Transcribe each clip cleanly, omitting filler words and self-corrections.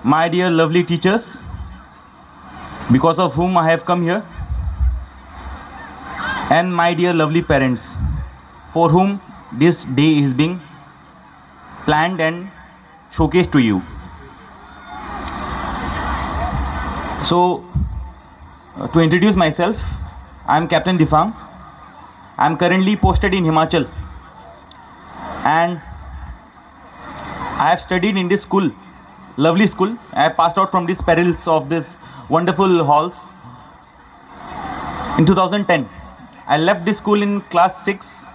my dear lovely teachers, because of whom I have come here, and my dear lovely parents, for whom this day is being planned and showcased to you. So, to introduce myself, I am Captain Difang. I am currently posted in Himachal, and I have studied in this school, lovely school. I have passed out from these perils of this wonderful halls in 2010. I left this school in class 6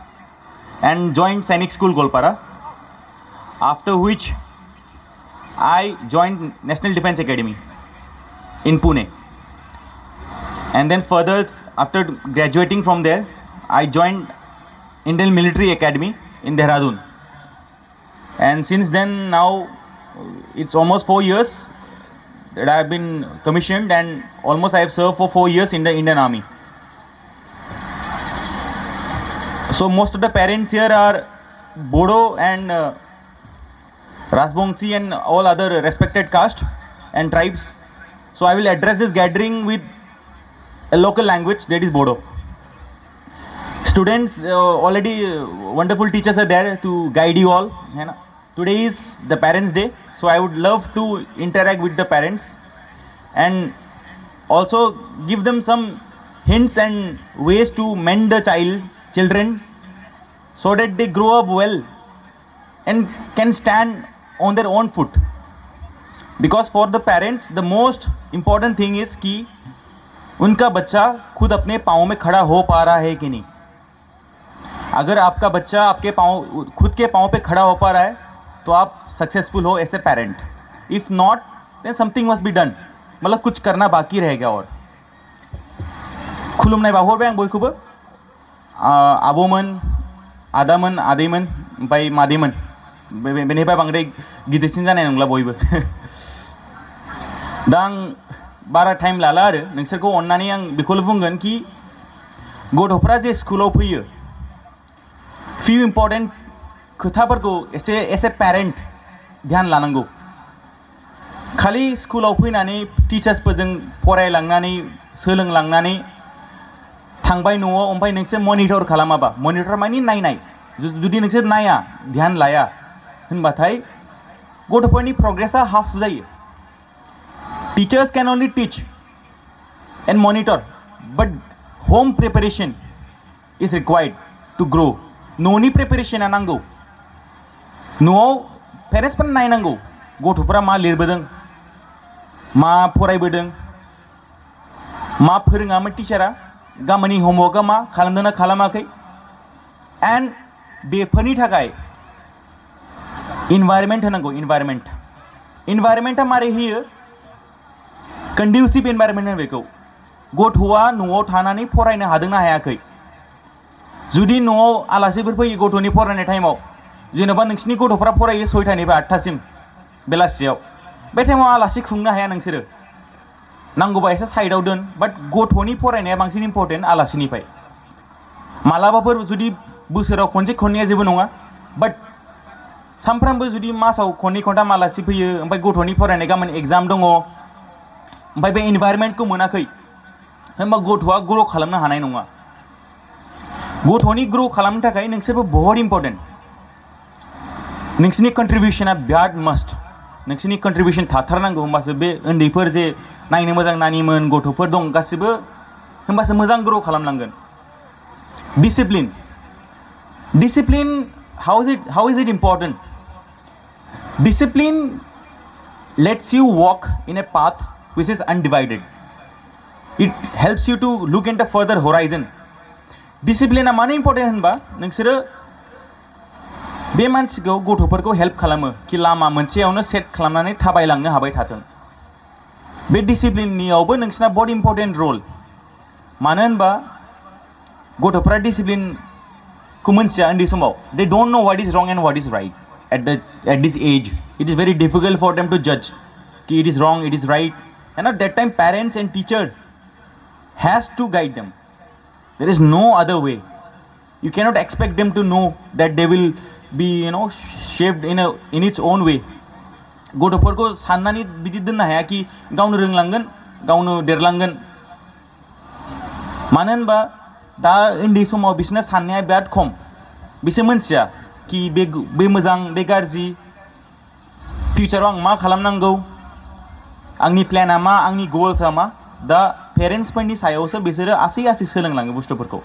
and joined Sainik School Golpara, after which I joined National Defence Academy in Pune. And then further, after graduating from there, I joined Indian Military Academy in Dehradun. And since then, now it's almost 4 years that I have been commissioned, and almost I have served for 4 years in the Indian Army. So most of the parents here are Bodo and Rasbongsi and all other respected caste and tribes. So I will address this gathering with a local language, that is Bodo. Students, already wonderful teachers are there to guide you all. Today is the Parents' Day, so I would love to interact with the parents and also give them some hints and ways to mend the children, so that they grow up well and can stand on their own foot. Because for the parents, the most important thing is कि उनका बच्चा खुद अपने पाँव में खड़ा हो पा रहा है कि नहीं. अगर आपका बच्चा आपके पाँव खुद के पाँव पे खड़ा हो पा रहा है तो आप सक्सेसफुल हो as a parent. If not then something must be done. मतलब कुछ करना बाकी रहेगा. और खुलुमनाय बावहरबाय आं बयखौबो, आबौमोन, आदामोन, आदैमोन, ओमफ्राय मादैमोन. बेनिफ्राय बांद्राय गिदिरसिन जानाय नंला बयबो. दा आं बारा टाइम लाला आरो नोंसोरखौ अननानै आं बेखौल' बुंगोन कि गथ'फ्रा जे स्कुलाव फैयो, फिउ इम्परटेन्ट खोथाफोरखौ एस ए पेरेन्ट ध्यान लानांगौ. खालि स्कुलाव फैनानै टिचार्सफोरजों फरायलांनानै सोलोंलांनानै थांबाय न'आव, ओमफ्राय नोंसोर मनिटर खालामाबा, मनिटर मानि नायनाय, जुदि नोंसोर नाया, ध्यान लाया होनबाथाय गथ'फोरनि प्रग्रेसा हाफ जायो. Teachers can only teach and monitor, but home preparation is required to grow. न'नि प्रिपरेशना नांगौ. न'आव पेरेन्ट्सफोरा नायनांगौ गथ'फोरा मा लिरबोदों, मा फरायबोदों, मा फोरोङामोन टिचारा, गामिनि हमवर्कआ मा खालामदोंना खालामाखै. एन्ड बेफोरनि थाखाय इनभाइरमेन्ट होनांगौ. इनभाइरमेन्टआ मारै होयो? कन्डिउसिभ इनभाइरमेन्ट होनो बेखौ. गथ'आ न'आव थानानै फरायनो हादोंना हायाखै. जुदि न'आव आलासिफोर फैयो गथ'नि फरायनाय टाइमाव, जेनेबा नोंसिनि गथ'फ्रा फरायो 6टानिफ्राय 8टासिम बेलासियाव, बे टाइमाव आलासि खुंनो हाया नोंसोरो. नांगौबा एसे साइडआव दोन, बाट गथ'नि फरायनाया बांसिन इम्परटेन्ट आलासिनिफ्राय. मालाबाफोर जुदि बोसोराव खनसे खननैया जेबो नङा, बाट सानफ्रामबो जुदि मासाव खननै खनथाम आलासि फैयो, ओमफ्राय गथ'नि फरायनाय गाबोन एग्जाम दङ, ओमफ्राय बे इनभाइरमेन्टखौ मोनाखै, होनबा गथ'आ ग्र' खालामनो हानाय नङा. गथ'नि ग्र' खालामनो थाखाय नोंसोरबो बहुत इम्परटेन्ट. नोंसिनि कन्ट्रिबिउसना बिराद मास्ट. नोंसिनि कन्ट्रिबिउसन थाथारनांगौ, होमबासो बे उन्दैफोर जे नायनो मोजां नानिमोन गथ'फोर दं गासिबो, होमबासो मोजां ग्र' खालामलांगोन. Discipline, how is it important? Discipline lets you walk in a path which is undivided. It helps you to look into further horizon. डिसिप्लिना मानो इम्परटेन्ट होनबा नोंसोरो बे मानसिखौ गथ'फोरखौ हेल्प खालामो कि लामा मोनसेयावनो सेट खालामनानै थाबायलांनो हाबाय थाथों. बे डिसिप्लिननियावबो नोंसिना बहुत इम्परटेन्ट रल. मानो होनबा गथ'फ्रा डिसिप्लिनखौ मोनथिया उन्दै समाव. They don't know what is wrong and what is right at this age. It is very difficult for them to judge कि it is wrong, it is right. And at that time parents and teacher has to guide them. There is no other way. You cannot expect them to know that they will be shaped in its own way. गथ'फोरखौ साननानै बिदि दोननो हाया कि गावनो रोंलांगोन गावनो देरलांगोन मानो होनबा दा उन्दै समाव बिसोरना साननाया बिराद खम बिसोर मोनथिया कि बे मोजां बे गाज्रि फिउचाराव आं मा खालामनांगौ आंनि प्लेना मा आंनि गोल्सआ मा दा पेरेन्ट्सफोरनि सायावसो बिसोरो आसै सोलोंलाङो बुस्थुफोरखौ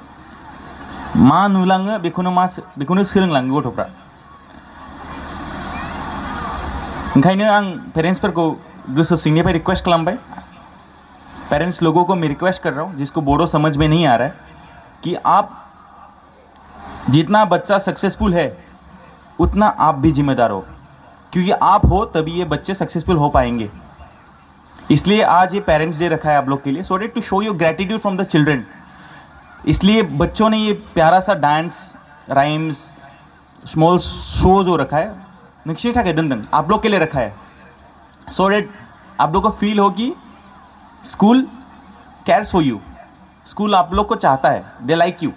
मा नुलाङो बेखौनो सोलोंलाङो गथ'फ्रा ओंखायनो आं पेरेंट्सफोरखौ गोसो सिंनिफ्राय रिक्वेस्ट खालामबाय पेरेंट्स लोगों को मैं रिक्वेस्ट कर रहा हूँ जिसको बोडो समझ में नहीं आ रहा है कि आप जितना बच्चा सक्सेसफुल है उतना आप भी जिम्मेदार हो क्योंकि आप हो तभी ये बच्चे सक्सेसफुल हो पाएंगे इसलिए आज ये पेरेंट्स डे रखा है आप लोग के लिए so that to show your gratitude from the children इसलिए बच्चों ने ये प्यारा सा डांस राइम्स स्मॉल शो जो रखा है नक्शे ठाके दंदन आप लोग के लिए रखा है सो डेट आप लोग को फील हो कि school cares for you school आप लोग को चाहता है they like you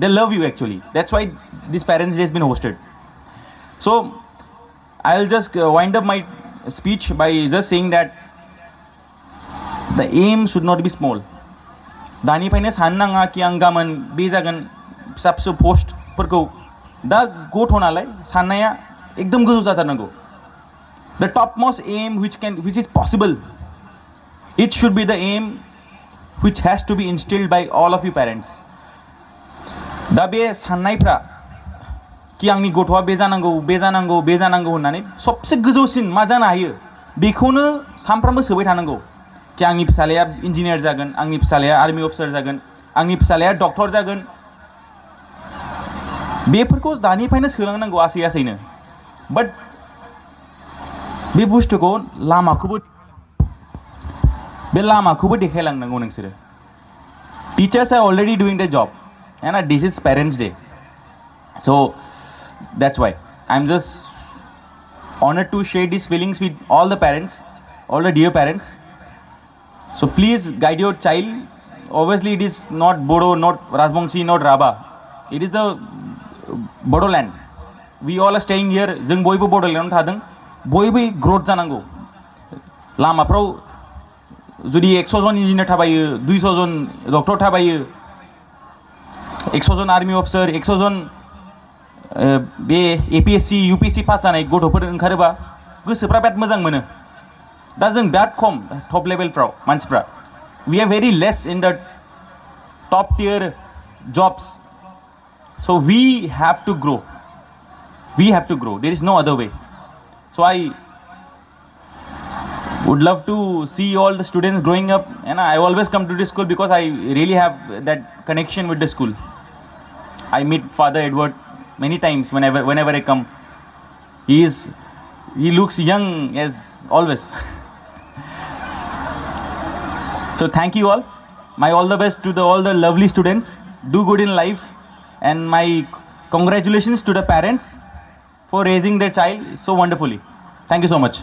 they love you actually that's why this parents day has been hosted so I'll just wind up my speech by just saying that the aim should not be small दानिफ्रायनो साननाङा कि आं गाबोन बे जागोन फिसा फिसौ पस्टफोरखौ दा गथ' नालाय साननाया एकदम गोजौ जाथारनांगौ the topmost aim which is possible it should be the aim which has to be instilled by all of you parents दा बे साननायफ्रा कि आंनि गथ'आ बे जानांगौ होननानै सबसे गोजौसिन मा जानो हायो बेखौनो सानफ्रामबो सोबाय थानांगौ कि आंनि फिसालाया इन्जिनियार जागोन आंनि फिसालाया आर्मि अफिसार जागोन आंनि फिसालाया डक्टर जागोन बेफोरखौ दानिफ्रायनो सोलोंनांगौ आसैनो बाट बे बुस्थुखौ लामाखौबो देखायलांनांगौ नोंसोरो teachers are already doing the job है ना this is parents day so that's why I am just honored to share this feelings with all the parents all the dear parents so please guide your child obviously it is not Bodo not Rajbanshi not Rabha it is the Bodoland we all are staying here जों बयबो बड'लेण्डआवनो थादों बयबो growth जानांगौ लामाफ्राव जुदि 100 जन engineer थाबायो 200 जन डक्टर थाबायो 100 जन आर्मि अफिसार 100 जन बे एपीएससी यूपीएससी पास जानाय गथ'फोर ओंखारोबा गोसोफ्रा बिराद मोजां मोनो दा जों बिराद खम टप लेभेलफ्राव मानसिफ्रा we are very less in the top tier jobs so we have to grow there is no other way so I would love to see all the students growing up and I always come to this school because I really have that connection with the school. I meet Father Edward many times whenever I come. He looks young as always. So thank you all. My all the best to all the lovely students. Do good in life and my congratulations to the parents for raising their child so wonderfully. Thank you so much.